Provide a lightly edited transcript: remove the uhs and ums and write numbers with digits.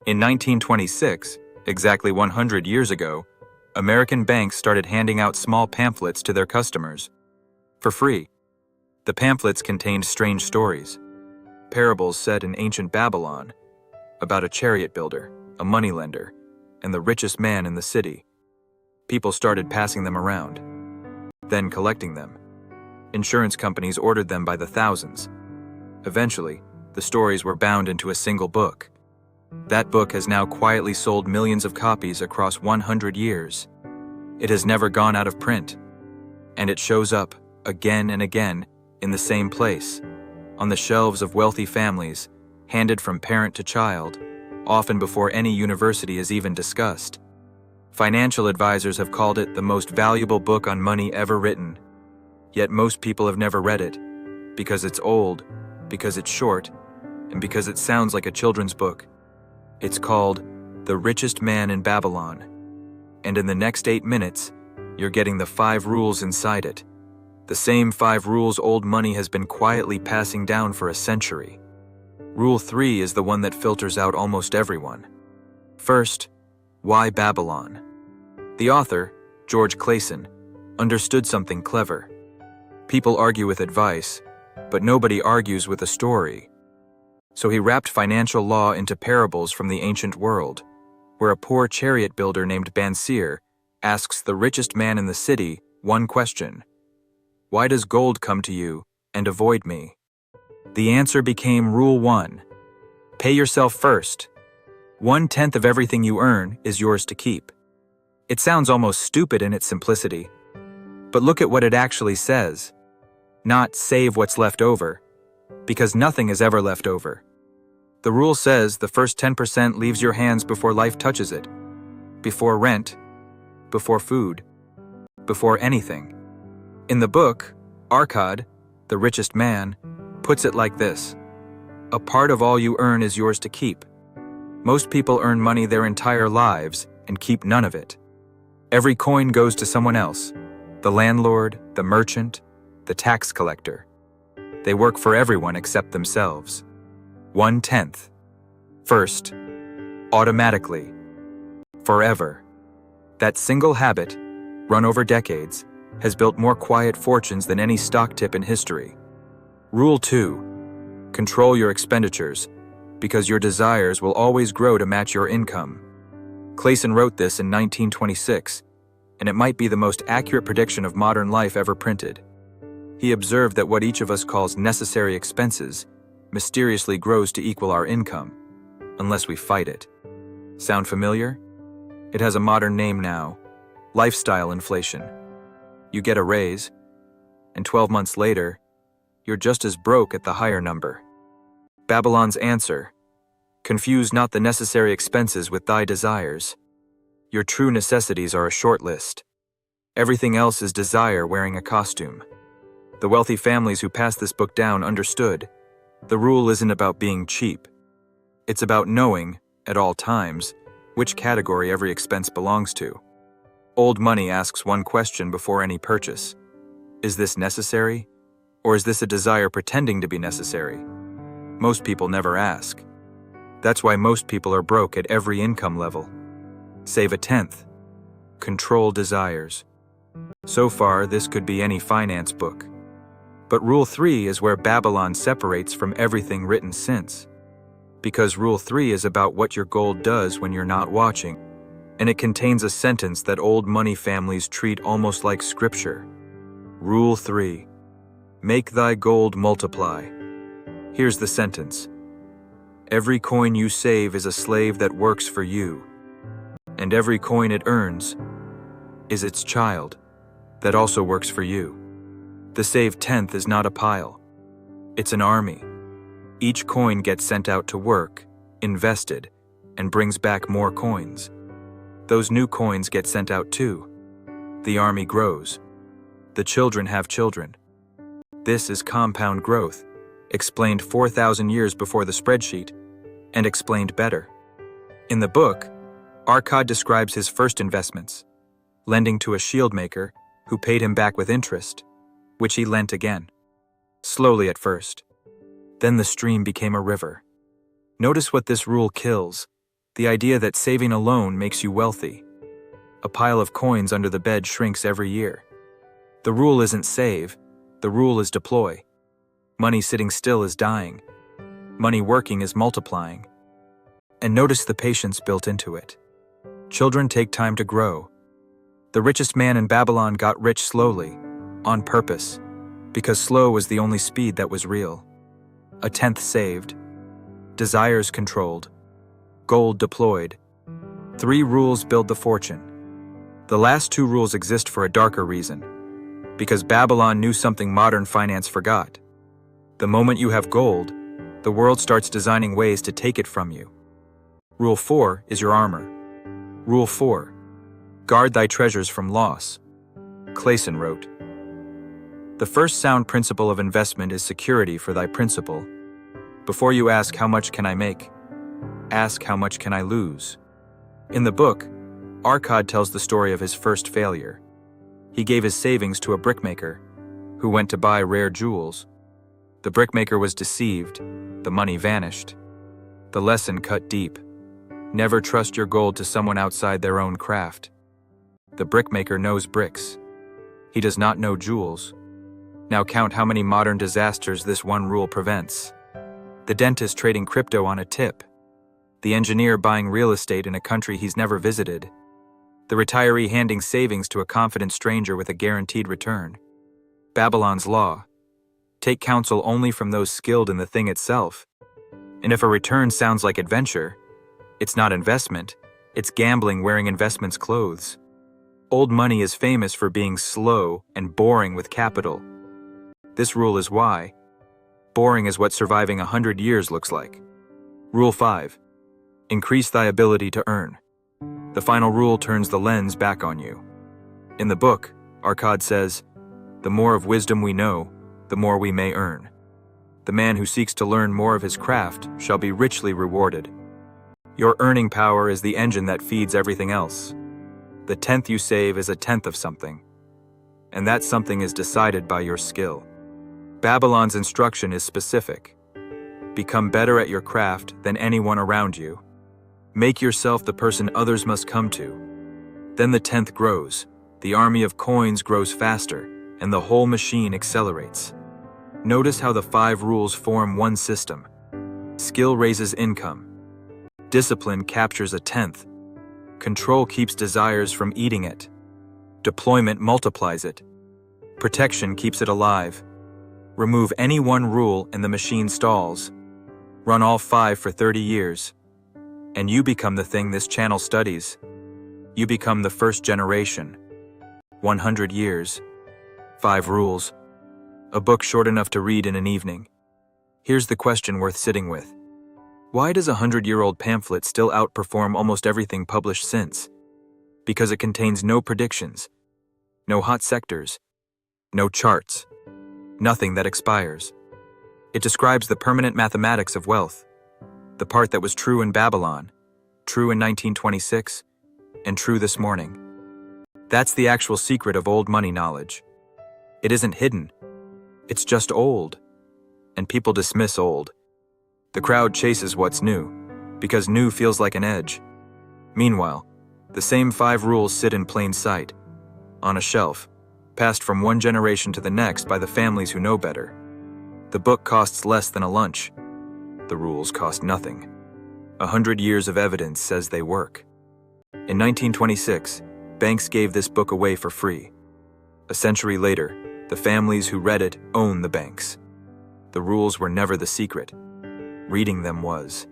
In 1926, exactly 100 years ago, American banks started handing out small pamphlets to their customers for free. The pamphlets contained strange stories, parables set in ancient Babylon, about a chariot builder, a moneylender, and the richest man in the city. People started passing them around, then collecting them. Insurance companies ordered them by the thousands. Eventually, the stories were bound into a single book. That book has now quietly sold millions of copies across 100 years. It has never gone out of print, and it shows up again and again in the same place, on the shelves of wealthy families, handed from parent to child, often before any university is even discussed. Financial advisors have called it the most valuable book on money ever written. Yet most people have never read it, because it's old, because it's short, and because it sounds like a children's book. It's called The Richest Man in Babylon. And in the next 8 minutes, you're getting the 5 rules inside it. The same 5 rules old money has been quietly passing down for a century. Rule 3 is the one that filters out almost everyone. First, why Babylon? The author, George Clason, understood something clever. People argue with advice, but nobody argues with a story. So he wrapped financial law into parables from the ancient world, where a poor chariot builder named Bansir asks the richest man in the city one question: why does gold come to you and avoid me? The answer became Rule 1. Pay yourself first. 1/10 of everything you earn is yours to keep. It sounds almost stupid in its simplicity, but look at what it actually says. Not save what's left over, because nothing is ever left over. The rule says the first 10% leaves your hands before life touches it, before rent, before food, before anything. In the book, Arcad, the richest man, puts it like this: a part of all you earn is yours to keep. Most people earn money their entire lives and keep none of it. Every coin goes to someone else: the landlord, the merchant, the tax collector. They work for everyone except themselves. 1/10. First, automatically, forever. That single habit, run over decades, has built more quiet fortunes than any stock tip in history. Rule 2. Control your expenditures, because your desires will always grow to match your income. Clason wrote this in 1926, and it might be the most accurate prediction of modern life ever printed. He observed that what each of us calls necessary expenses mysteriously grows to equal our income, unless we fight it. Sound familiar? It has a modern name now: lifestyle inflation. You get a raise, and 12 months later, you're just as broke at the higher number. Babylon's answer: confuse not the necessary expenses with thy desires. Your true necessities are a short list. Everything else is desire wearing a costume. The wealthy families who passed this book down understood the rule isn't about being cheap. It's about knowing, at all times, which category every expense belongs to. Old money asks one question before any purchase: is this necessary, or is this a desire pretending to be necessary? Most people never ask. That's why most people are broke at every income level. Save 1/10. Control desires. So far, this could be any finance book. But Rule 3 is where Babylon separates from everything written since. Because Rule 3 is about what your gold does when you're not watching, and it contains a sentence that old money families treat almost like scripture. Rule 3. Make thy gold multiply. Here's the sentence: every coin you save is a slave that works for you, and every coin it earns is its child that also works for you. The saved 1/10 is not a pile. It's an army. Each coin gets sent out to work, invested, and brings back more coins. Those new coins get sent out too. The army grows. The children have children. This is compound growth, explained 4,000 years before the spreadsheet, and explained better. In the book, Arcad describes his first investments: lending to a shield maker who paid him back with interest, which he lent again. Slowly at first. Then the stream became a river. Notice what this rule kills: The idea that saving alone makes you wealthy. A pile of coins under the bed shrinks every year. The rule isn't save, the rule is deploy. Money sitting still is dying. Money working is multiplying. And notice the patience built into it. Children take time to grow. The richest man in Babylon got rich slowly, on purpose, because slow was the only speed that was real. A tenth saved. Desires controlled. Gold deployed. 3 rules build the fortune. The last 2 rules exist for a darker reason. Because Babylon knew something modern finance forgot. The moment you have gold, the world starts designing ways to take it from you. Rule 4 is your armor. Rule 4. Guard thy treasures from loss. Clayson wrote, "The first sound principle of investment is security for thy principal. Before you ask how much can I make, ask how much can I lose." In the book, Arcad tells the story of his first failure. He gave his savings to a brickmaker, who went to buy rare jewels. The brickmaker was deceived. The money vanished. The lesson cut deep. Never trust your gold to someone outside their own craft. The brickmaker knows bricks. He does not know jewels. Now count how many modern disasters this one rule prevents. The dentist trading crypto on a tip. The engineer buying real estate in a country he's never visited. The retiree handing savings to a confident stranger with a guaranteed return. Babylon's law. Take counsel only from those skilled in the thing itself. And if a return sounds like adventure, it's not investment, it's gambling wearing investment's clothes. Old money is famous for being slow and boring with capital. This rule is why. Boring is what surviving 100 years looks like. Rule 5. Increase thy ability to earn. The final rule turns the lens back on you. In the book, Arcad says, "The more of wisdom we know, the more we may earn. The man who seeks to learn more of his craft shall be richly rewarded." Your earning power is the engine that feeds everything else. The 10th you save is a 10th of something, and that something is decided by your skill. Babylon's instruction is specific. Become better at your craft than anyone around you. Make yourself the person others must come to. Then the 10th grows, the army of coins grows faster, and the whole machine accelerates. Notice how the 5 rules form one system. Skill raises income. Discipline captures a 10th. Control keeps desires from eating it. Deployment multiplies it. Protection keeps it alive. Remove any one rule and the machine stalls. Run all 5 for 30 years. And you become the thing this channel studies. You become the first generation. 100 years. 5 rules. A book short enough to read in an evening. Here's the question worth sitting with. Why does a 100-year-old pamphlet still outperform almost everything published since? Because it contains no predictions, no hot sectors, no charts, nothing that expires. It describes the permanent mathematics of wealth, the part that was true in Babylon, true in 1926, and true this morning. That's the actual secret of old money knowledge. It isn't hidden. It's just old. And people dismiss old. The crowd chases what's new, because new feels like an edge. Meanwhile, the same 5 rules sit in plain sight, on a shelf, passed from one generation to the next by the families who know better. The book costs less than a lunch. The rules cost nothing. 100 years of evidence says they work. In 1926, banks gave this book away for free. A century later, the families who read it own the banks. The rules were never the secret. Reading them was.